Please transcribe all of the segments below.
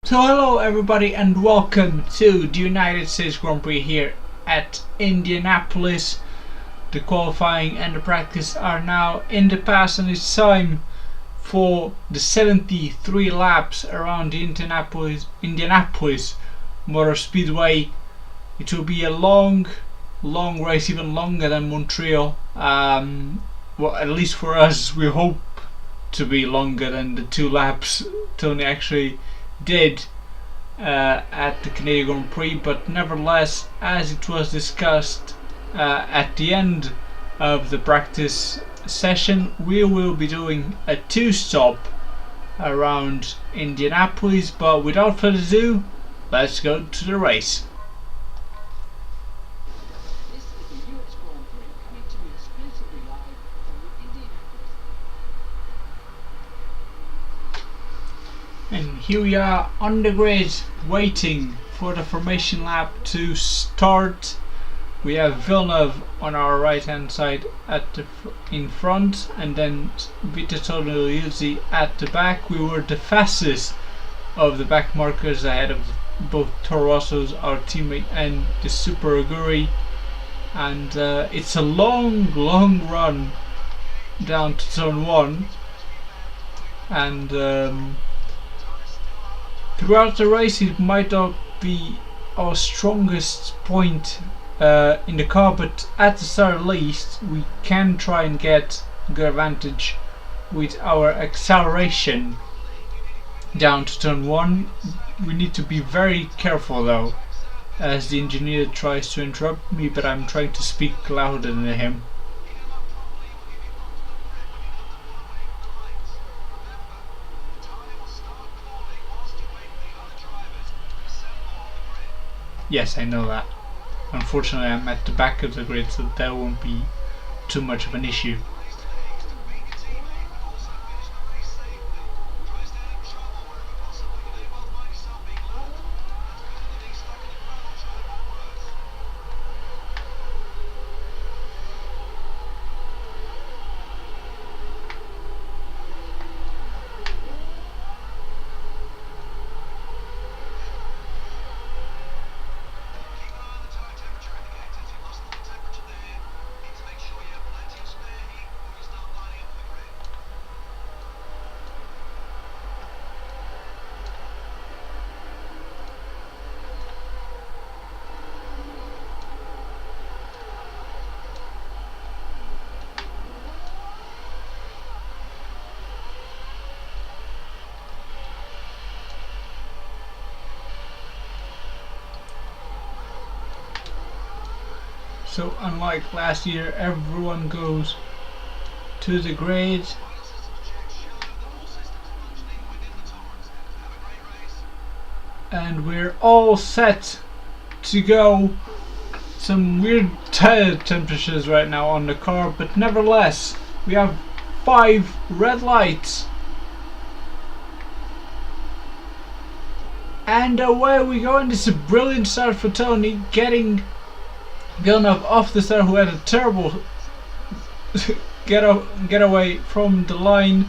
So hello everybody and welcome to the United States Grand Prix here at Indianapolis. The qualifying and the practice are now in the past and it's time for the 73 laps around the Indianapolis Motor Speedway. It will be a long race, even longer than Montreal. Well, at least for us, we hope to be longer than the 2 laps Tony actually did at the Canadian Grand Prix, but nevertheless, as it was discussed at the end of the practice session, we will be doing a 2-stop around Indianapolis. But without further ado, let's go to the race. And here we are on the grid waiting for the formation lap to start. We have Villeneuve on our right hand side in front, and then Vittorio Liuzzi at the back. We were the fastest of the back markers ahead of both Toro Rosso's, our teammate, and the Super Aguri. And it's a long run down to turn 1, and throughout the race it might not be our strongest point in the car, but at the start at least we can try and get good advantage with our acceleration down to turn 1. We need to be very careful though, as the engineer tries to interrupt me, but I'm trying to speak louder than him. Yes, I know that. Unfortunately, I'm at the back of the grid, so that won't be too much of an issue. So unlike last year, everyone goes to the grid and we're all set to go. Some weird temperatures right now on the car, but nevertheless we have 5 red lights and away we go. And this is a brilliant start for Tony, getting Villeneuve off the start, who had a terrible getaway from the line,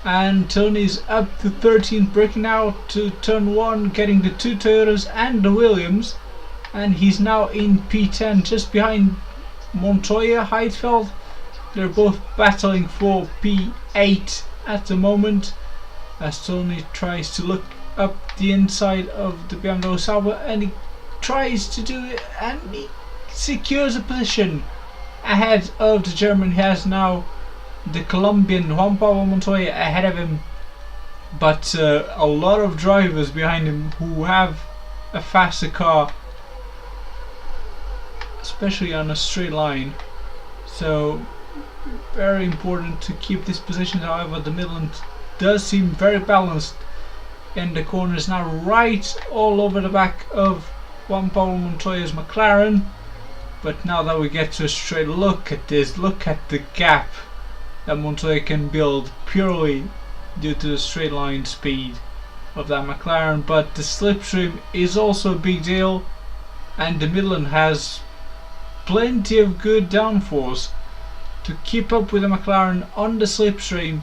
and Tony's up to 13th, breaking out to turn 1, getting the 2 Toyotas and the Williams, and he's now in P10 just behind Montoya, Heidfeld. They're both battling for P8 at the moment, as Tony tries to look up the inside of the BMW Sauber, and he tries to do it, and he secures a position ahead of the German. He has now the Colombian Juan Pablo Montoya ahead of him, but a lot of drivers behind him who have a faster car, especially on a straight line. So very important to keep this position. However, the Midland does seem very balanced in the corners now, right all over the back of Juan Pablo Montoya's McLaren. But now that we get to a straight look at this, look at the gap that Montoya can build purely due to the straight line speed of that McLaren. But the slipstream is also a big deal, and the Midland has plenty of good downforce to keep up with the McLaren on the slipstream,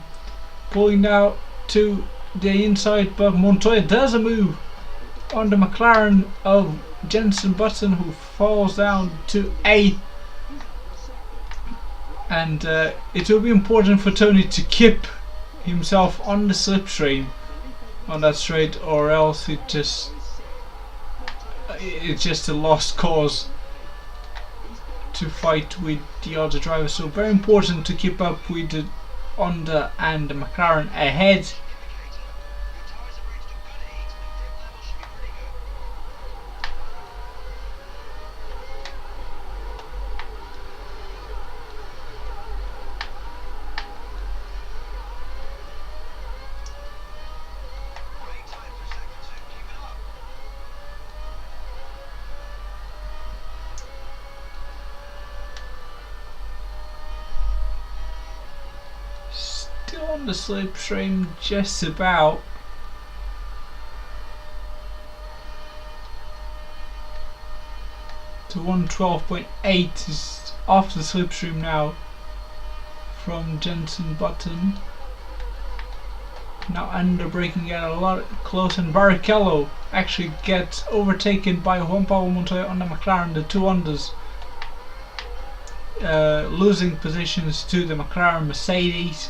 pulling out to the inside, but Montoya does a move on the McLaren of Jenson Button, who falls down to 8th. And it will be important for Tony to keep himself on the slipstream on that straight, or else it's just a lost cause to fight with the other drivers. So very important to keep up with the Honda and the McLaren ahead. Still on the slipstream, just about. To 112.8 is off the slipstream now from Jenson Button. Now under braking get a lot close, and Barrichello actually gets overtaken by Juan Pablo Montoya on the McLaren, the two Hondas. Losing positions to the McLaren Mercedes.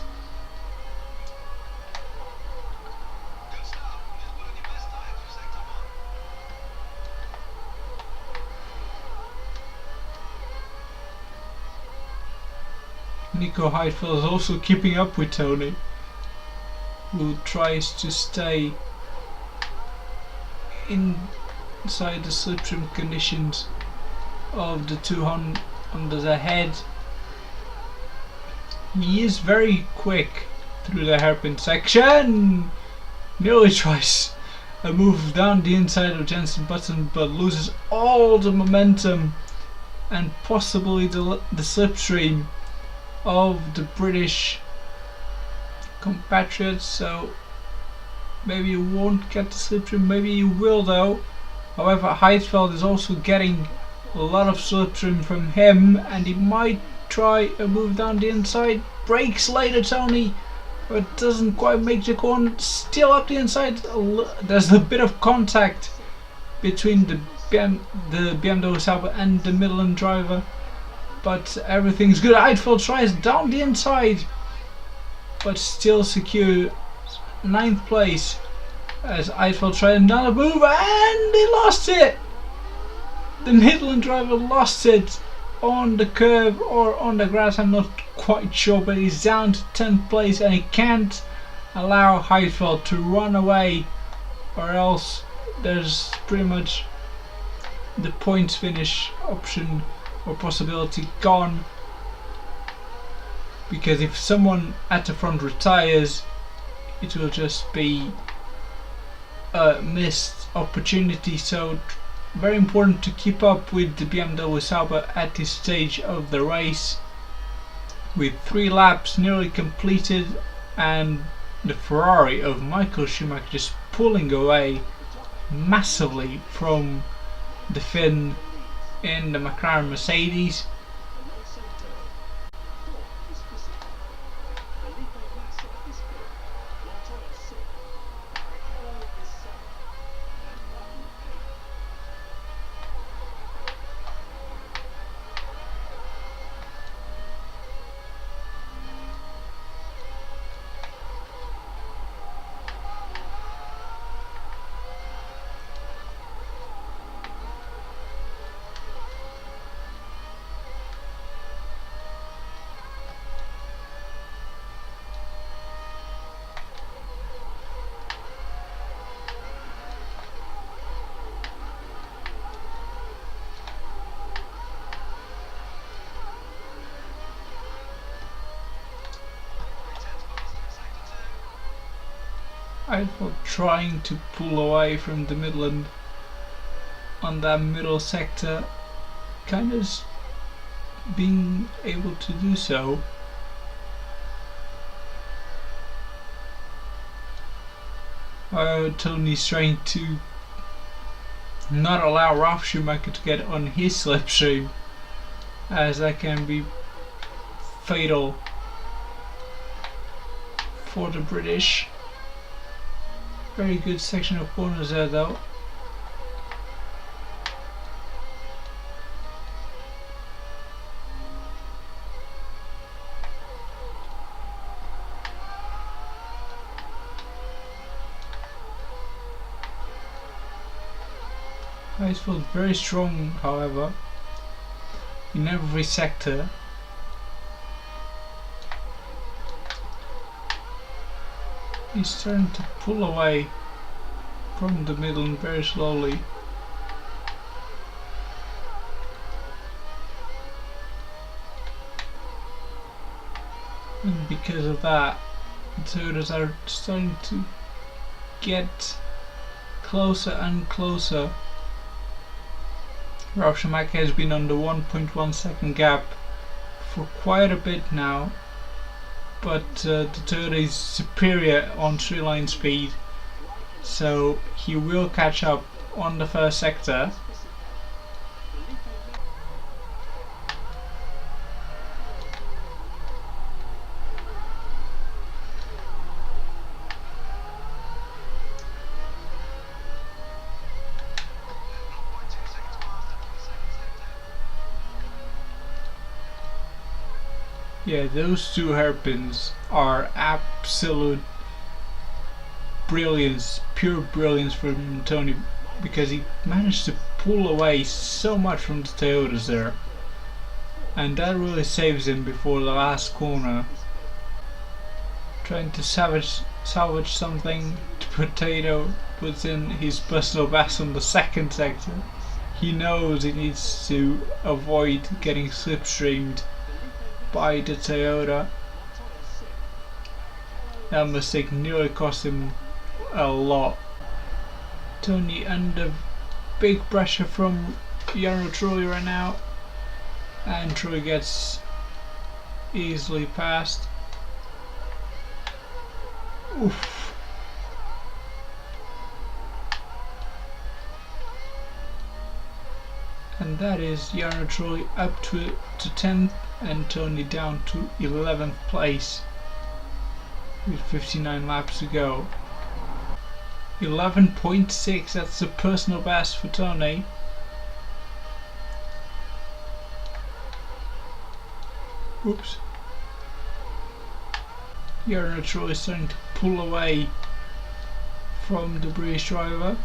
Nico Heidfeld is also keeping up with Tony, who tries to stay inside the slipstream conditions of the two Hondas ahead. He is very quick through the hairpin section. Nearly tries a move down the inside of Jenson Button, but loses all the momentum and possibly the slipstream of the British compatriots. So maybe you won't get the slipstream, maybe you will though. However, Heidfeld is also getting a lot of slipstream from him, and he might try a move down the inside. Brakes later, Tony, but doesn't quite make the corner. Still up the inside. There's a bit of contact between the BMW Sauber and the Midland driver, but everything's good. Heidfeld tries down the inside, but still secure 9th place as Heidfeld tried another move and he lost it. The Midland driver lost it on the curve or on the grass, I'm not quite sure, but he's down to 10th place and he can't allow Heidfeld to run away, or else there's pretty much the points finish option or possibility gone, because if someone at the front retires, it will just be a missed opportunity. So very important to keep up with the BMW Sauber at this stage of the race, with 3 laps nearly completed and the Ferrari of Michael Schumacher just pulling away massively from the Finn in the McLaren Mercedes. Heidfeld trying to pull away from the Midland on that middle sector, kind of being able to do so. Tony's trying to not allow Ralf Schumacher to get on his slipstream, as that can be fatal for the British. Very good section of corners there though. Heisfeld very strong, however, in every sector. He's starting to pull away from the middle very slowly. And because of that, the Toyotas are starting to get closer and closer. Ralf Schumacher has been on the 1.1 second gap for quite a bit now, but the Toyota is superior on straight line speed, so he will catch up on the first sector. Yeah, those two hairpins are absolute brilliance, pure brilliance from Tony, because he managed to pull away so much from the Toyotas there, and that really saves him before the last corner. Trying to salvage something, the Potato puts in his personal best on the second sector. He knows he needs to avoid getting slipstreamed by the Toyota. That mistake nearly cost him a lot. Tony under big pressure from Jarno Trulli right now, and Trulli gets easily past. Oof. And that is Jarno Trulli up to 10th and Tony down to 11th place with 59 laps to go. 11.6, that's the personal best for Tony. Oops. Jarno Trulli is starting to pull away from the British driver.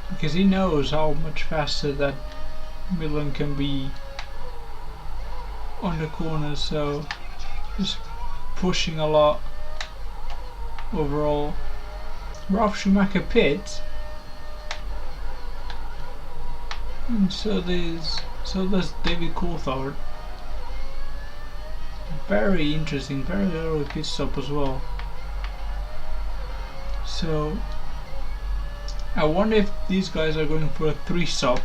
Because he knows how much faster that Milan can be on the corners, so just pushing a lot overall. Ralf Schumacher pits, and so does David Coulthard. Very interesting, very early pit stop as well. So I wonder if these guys are going for a 3-stop,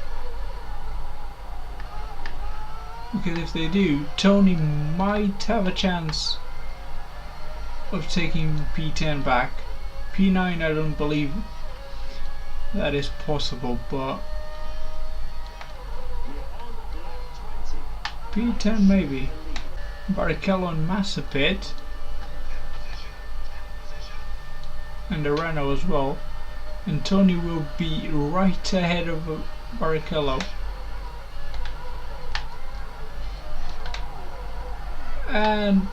because if they do, Tony might have a chance of taking P10 back. P9 I don't believe that is possible, but P10 maybe. Barrichello and Massa pit, and the Renault as well. And Tony will be right ahead of Barrichello. And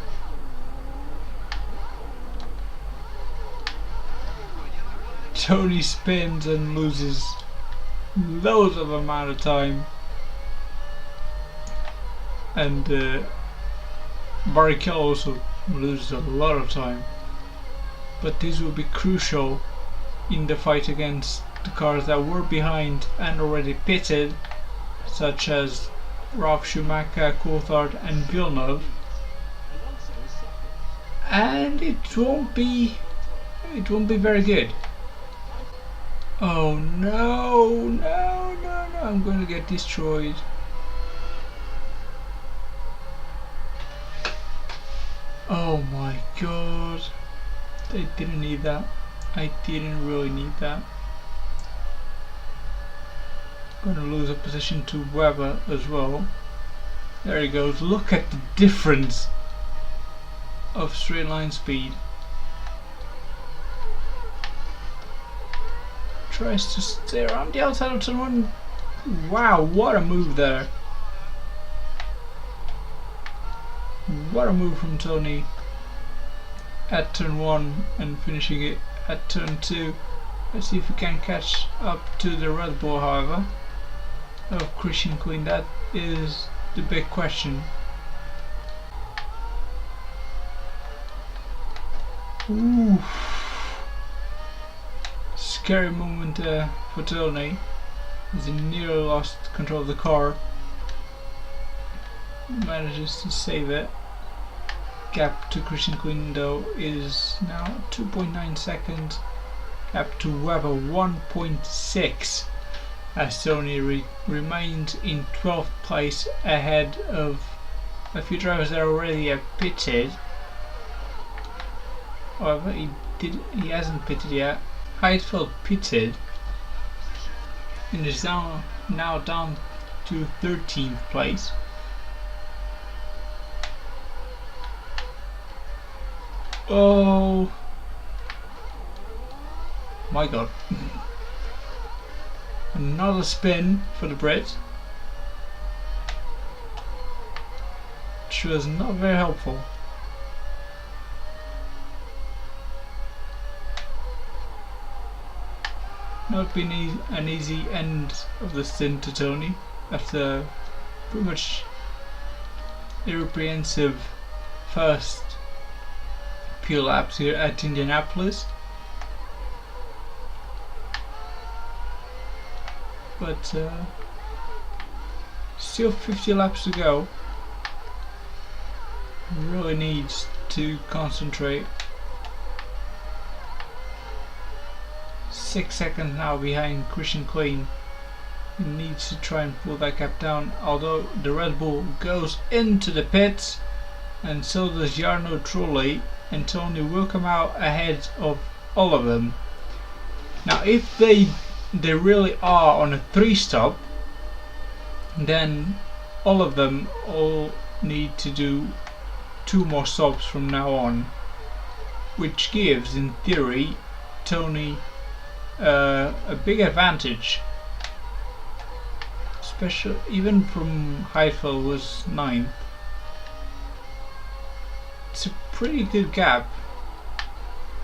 Tony spins and loses loads of amount of time. And Barrichello also loses a lot of time. But this will be crucial in the fight against the cars that were behind and already pitted, such as Ralf Schumacher, Coulthard and Villeneuve. And it won't be very good. Oh no, I'm gonna get destroyed. Oh my god, they didn't need that. I didn't really need that. Gonna lose a position to Webber as well. There he goes. Look at the difference of straight line speed. Tries to stay around the outside of turn 1. Wow, what a move there. What a move from Tony at turn 1 and finishing it at turn 2. Let's see if we can catch up to the Red Bull, however, of Christian Queen. That is the big question. Ooh. Scary moment for Tony as he nearly lost control of the car. Manages to save it. Gap to Christian Queen though is now 2.9 seconds. Gap to Webber 1.6 as Tony remains in 12th place ahead of a few drivers that already have pitted. However, he hasn't pitted yet. Heidfeld pitted and is now down to 13th place. Oh my god. Another spin for the Brit, which was not very helpful. Not been an easy end of the stint to Tony after pretty much irreprehensible first few laps here at Indianapolis. But still 50 laps to go. Really needs to concentrate. 6 seconds now behind Christian Queen. He needs to try and pull that gap down, although the Red Bull goes into the pits and so does Jarno Trulli, and Tony will come out ahead of all of them. Now if they really are on a 3-stop, then all of them need to do 2 more stops from now on, which gives in theory Tony a big advantage, especially even from Heidfeld was 9th. It's a pretty good gap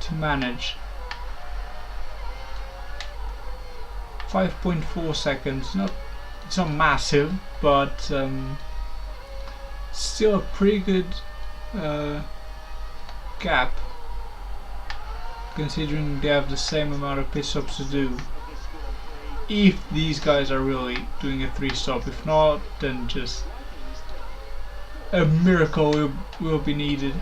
to manage. 5.4 seconds, it's not massive, but still a pretty good gap, considering they have the same amount of pit stops to do. If these guys are really doing a 3-stop, if not, then just a miracle will be needed.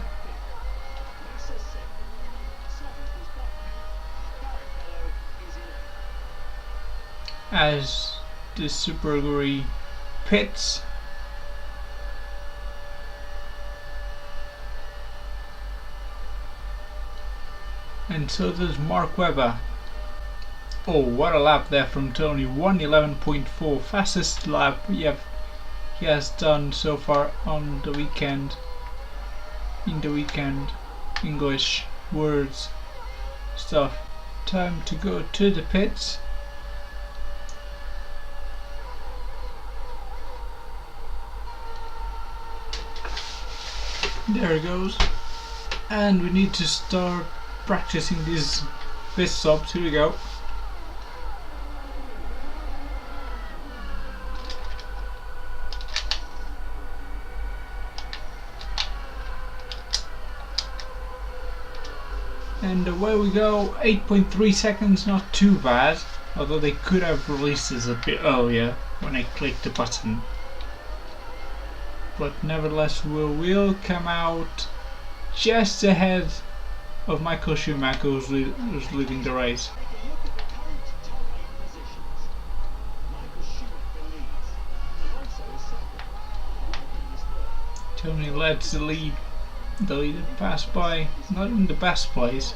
As the Super Aguri pits, and so does Mark Webber. Oh, what a lap there from Tony. 1:11.4, fastest lap he has done so far on the weekend. In the weekend, English words stuff. Time to go to the pits. There it goes, and we need to start practicing these pit stops. Here we go. And away we go. 8.3 seconds, not too bad, although they could have released this a bit earlier when I clicked the button. But nevertheless, we will come out just ahead of Michael Schumacher, who's leading the race. Tony led the lead. The leader passed by, not in the best place,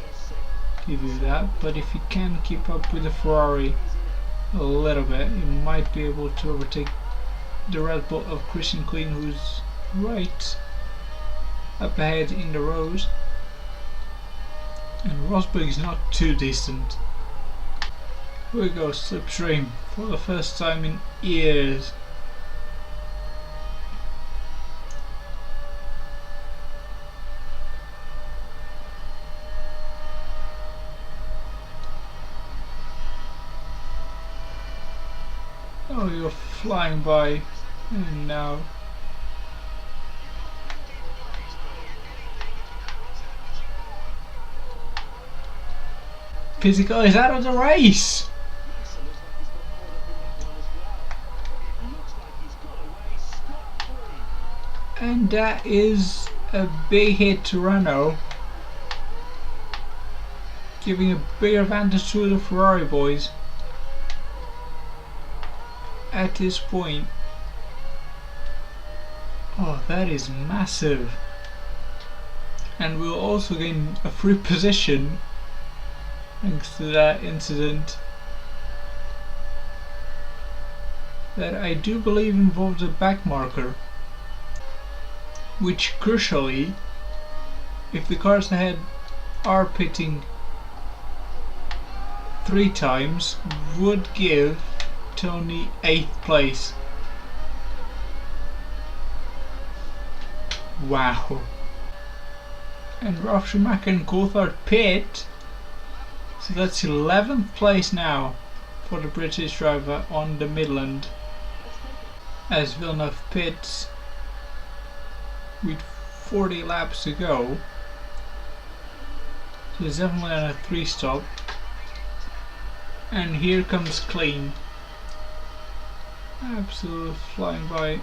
give you that, but if he can keep up with the Ferrari a little bit, he might be able to overtake the Red Bull of Christian Queen, who's right up ahead in the rows. And Rosberg is not too distant. Here we go, slipstream for the first time in years. Oh, you're flying by, and now Physical is out of the race. And that is a big hit to Renault, giving a big advantage to the Ferrari boys at this point. Oh, that is massive. And we'll also gain a free position thanks to that incident that I do believe involved a back marker, which crucially, if the cars ahead are pitting 3 times, would give Tony 8th place. Wow. And Ralf Schumacher and Coulthard pit, so that's 11th place now for the British driver on the Midland, as Villeneuve pits with 40 laps to go. So he's definitely on a 3 stop. And here comes Clean, absolutely flying by.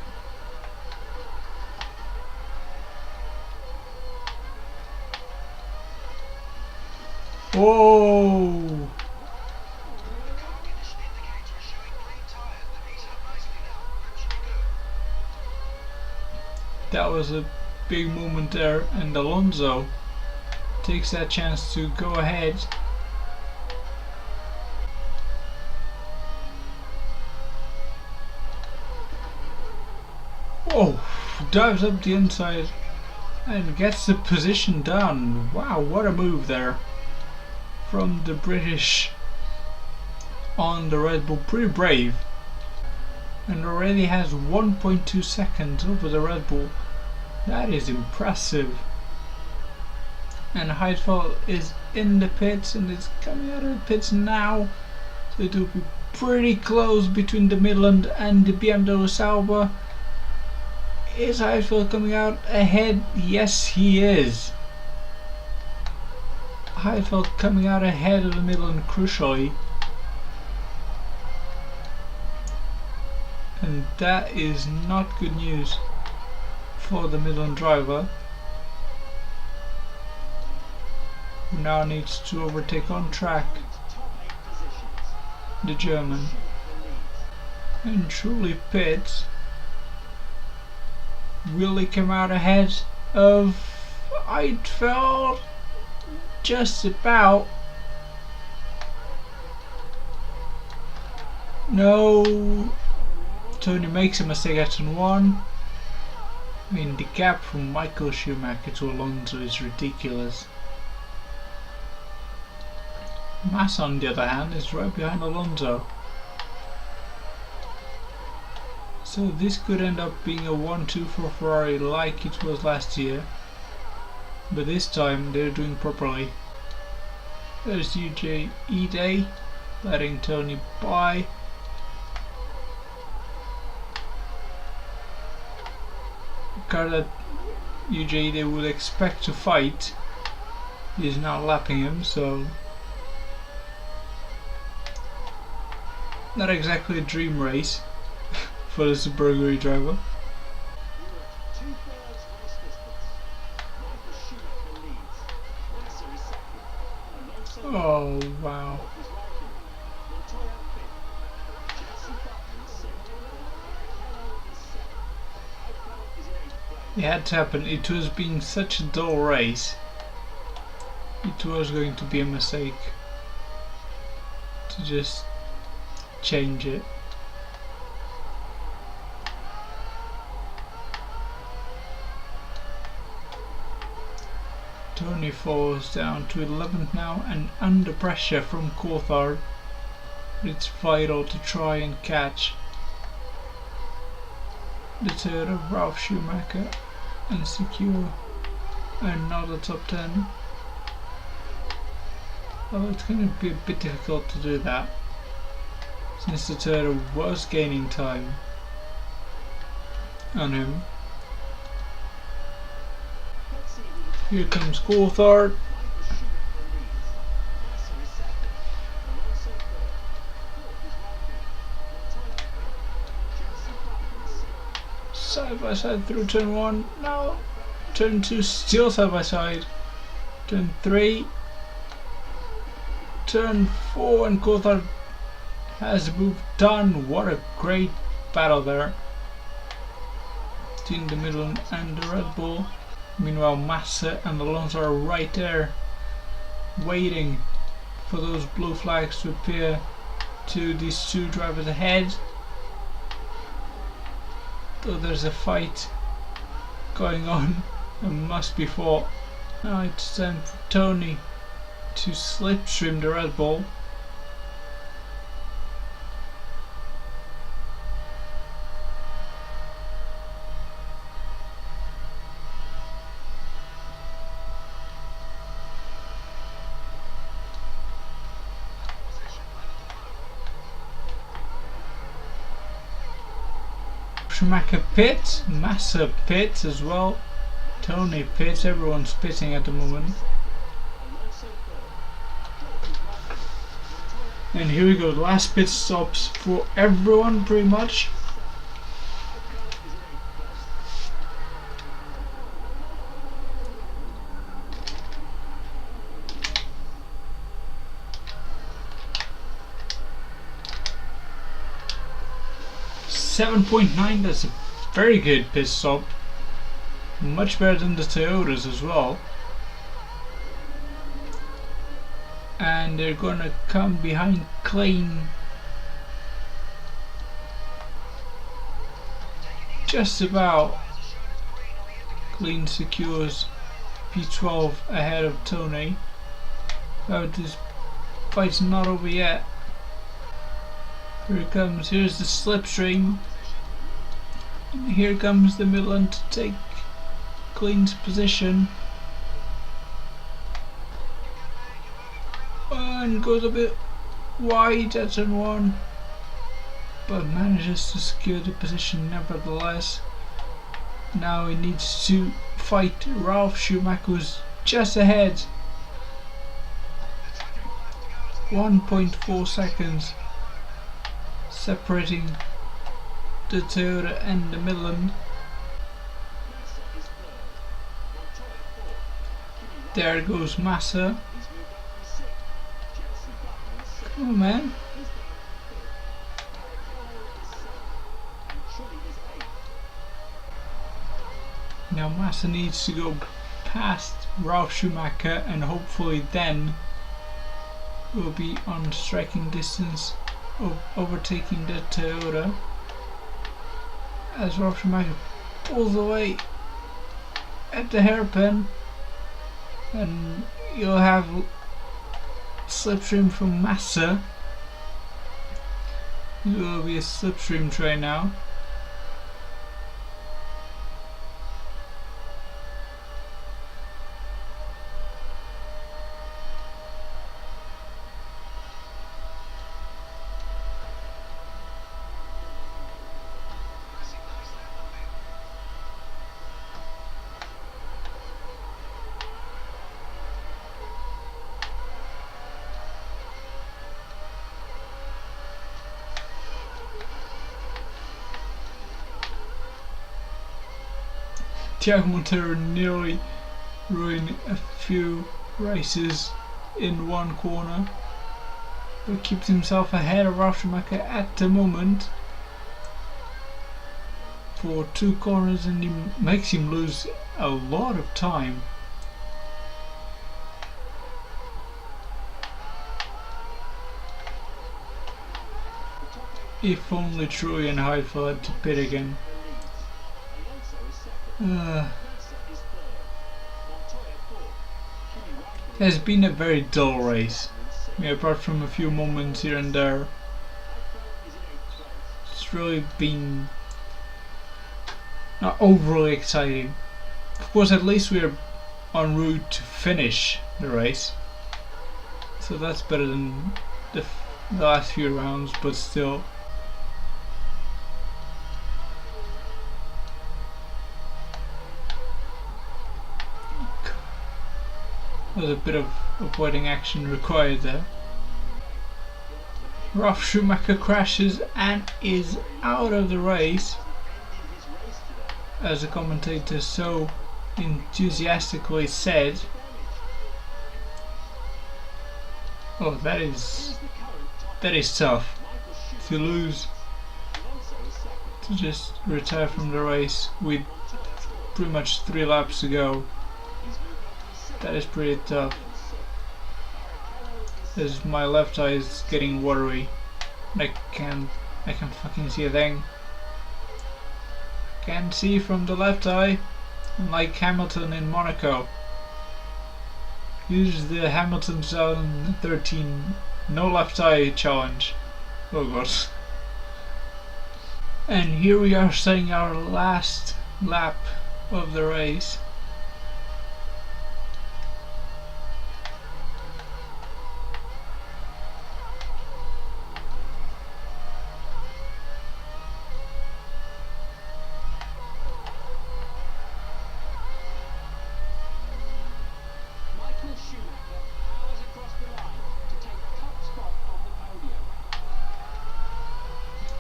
Whoa! That was a big moment there, and Alonso takes that chance to go ahead. Oh, dives up the inside and gets the position down. Wow, what a move there from the British on the Red Bull. Pretty brave. And already has 1.2 seconds over the Red Bull. That is impressive. And Heidfeld is in the pits and is coming out of the pits now. So it will be pretty close between the Midland and the BMW Sauber. Is Heidfeld coming out ahead? Yes, he is. Heidfeld coming out ahead of the Midland crucially. And that is not good news for the Midland driver, who now needs to overtake on track the German. And truly pits. Will he come out ahead of Heidfeld? Just about. No. Tony makes a mistake at turn 1. I mean, the gap from Michael Schumacher to Alonso is ridiculous. Massa, on the other hand, is right behind Alonso. So this could end up being a 1-2 for Ferrari like it was last year. But this time they're doing properly. There's UJ Ide letting Tony by. Car that UJ Ide would expect to fight is now lapping him, so not exactly a dream race for the Superguri driver. Oh wow. It had to happen. It was being such a dull race. You It was going to be a mistake to just change it. Tony falls down to 11th now and under pressure from Coulthard. It's vital to try and catch the third of Ralf Schumacher and secure another top 10. Well, it's going to be a bit difficult to do that since the third was gaining time on him. Here comes Coulthard. Side by side through turn 1. Now turn 2 still side by side. Turn 3. Turn 4 and Coulthard has the move done. What a great battle there between the Midland and the Red Bull. Meanwhile, Massa and Alonso are right there waiting for those blue flags to appear to these two drivers ahead. Though there's a fight going on and must be fought. Now it's time for Tony to slipstream the Red Bull. Schumacher pits, Massa pits as well, Tony pits, everyone's pitting at the moment. And here we go, the last pit stops for everyone pretty much. .9, that's a very good pit stop. Much better than the Toyotas as well. And they're gonna come behind Klein. Just about. Klein secures P12 ahead of Tony. But this fight's not over yet. Here it comes, here's the slipstream. Here comes the Midland to take Klein's position. And goes a bit wide at turn 1, but manages to secure the position nevertheless. Now he needs to fight Ralf Schumacher, who's just ahead. 1.4 seconds separating the Toyota and the Midland. There goes Massa. Come on, man. Now Massa needs to go past Ralf Schumacher and hopefully then will be on striking distance of overtaking the Toyota as Ralf Schumacher pulls away at the hairpin, and you'll have slipstream from Massa. It will be a slipstream train now. Thiago Monteiro nearly ruined a few races in one corner, but keeps himself ahead of Ralf Schumacher at the moment for 2 corners, and he makes him lose a lot of time. If only Trulli and Heidfeld had to pit again. It has been a very dull race. Apart from a few moments here and there, it's really been not overly exciting. Of course, at least we're en route to finish the race, so that's better than the last few rounds, but still. There's a bit of avoiding action required there. Ralf Schumacher crashes and is out of the race, as the commentator so enthusiastically said. Oh, that is tough to lose, to just retire from the race with pretty much 3 laps to go. That is pretty tough. As my left eye is getting watery. I can't fucking see a thing. Can't see from the left eye, like Hamilton in Monaco. Here's the Hamilton 2013 no left eye challenge. Oh god. And here we are starting our last lap of the race.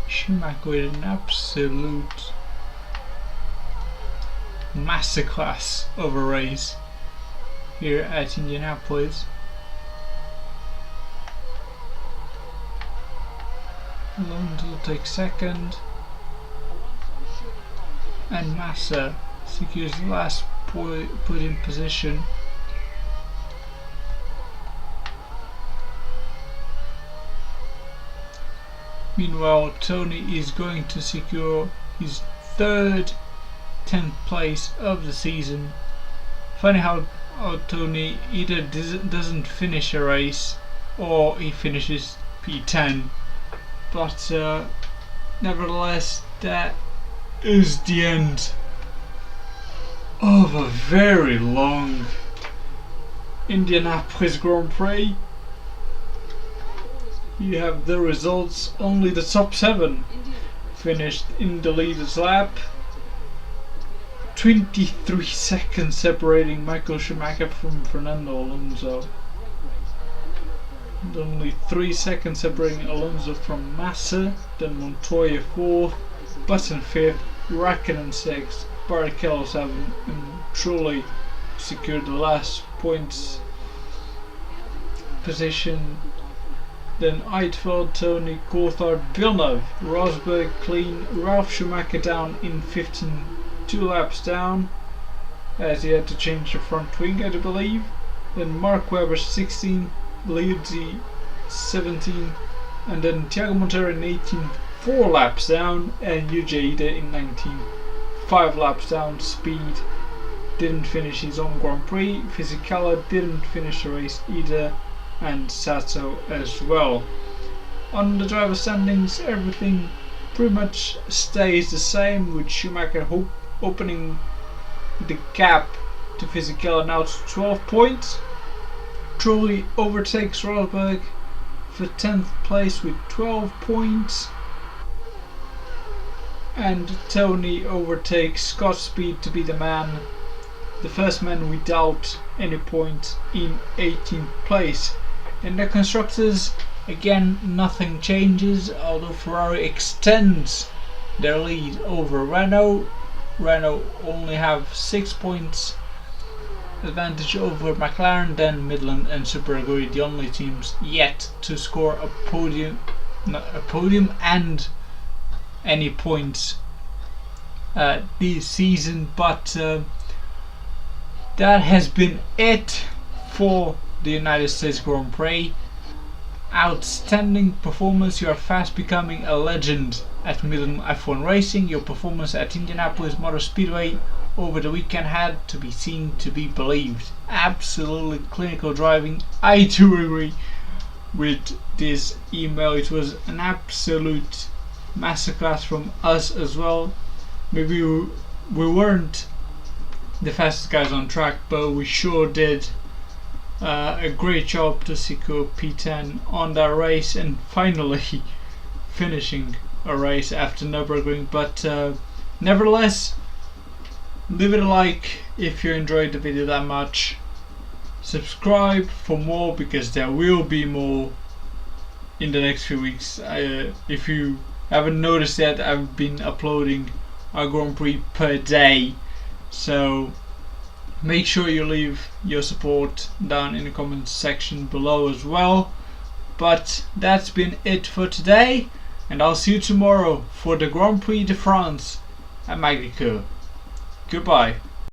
Schumacher with an absolute masterclass of a race here at Indianapolis. Alonso takes second, and Massa secures the last podium position. Meanwhile, Tony is going to secure his third 10th place of the season. Funny how Tony either doesn't finish a race or he finishes P10, but nevertheless, that is the end of a very long Indianapolis Grand Prix. You have the results. Only the top 7 finished in the leader's lap. 23 seconds separating Michael Schumacher from Fernando Alonso. And only 3 seconds separating Alonso from Massa. Then Montoya 4th, Button 5th, Raikkonen 6th, Barrichello 7th, and Trulli secured the last points position. Then Heidfeld, Tony, Coulthard, Villeneuve, Rosberg clean, Ralf Schumacher down in 15, 2 laps down, as he had to change the front wing, I believe. Then Mark Webber 16, Liuzzi 17, and then Thiago Monteiro in 18, 4 laps down, and Yuji Ide in 19, 5 laps down. Speed didn't finish his own Grand Prix, Fisichella didn't finish the race either, and Sato as well. On the driver standings, everything pretty much stays the same, with Schumacher opening the gap to Fisichella now to 12 points. Trulli overtakes Rosberg for 10th place with 12 points, and Tony overtakes Scott Speed to be the man, the first man without any points, in 18th place. In the constructors, again nothing changes, although Ferrari extends their lead over Renault. Renault only have 6 points advantage over McLaren, then Midland and Super Aguri, the only teams yet to score a podium and any points this season. But that has been it for the United States Grand Prix. outstanding performance. You are fast becoming a legend at Milan F1 racing. Your performance at Indianapolis Motor Speedway over the weekend had to be seen to be believed. Absolutely clinical driving. I do agree with this email. It was an absolute masterclass from us as well. Maybe we weren't the fastest guys on track, but we sure did a great job to secure P10 on that race and finally finishing a race after Nürburgring. But nevertheless, leave it a like if you enjoyed the video that much. Subscribe for more, because there will be more in the next few weeks. If you haven't noticed yet, I've been uploading a Grand Prix per day, so make sure you leave your support down in the comments section below as well. But that's been it for today, and I'll see you tomorrow for the Grand Prix de France at Magny-Cours. Goodbye.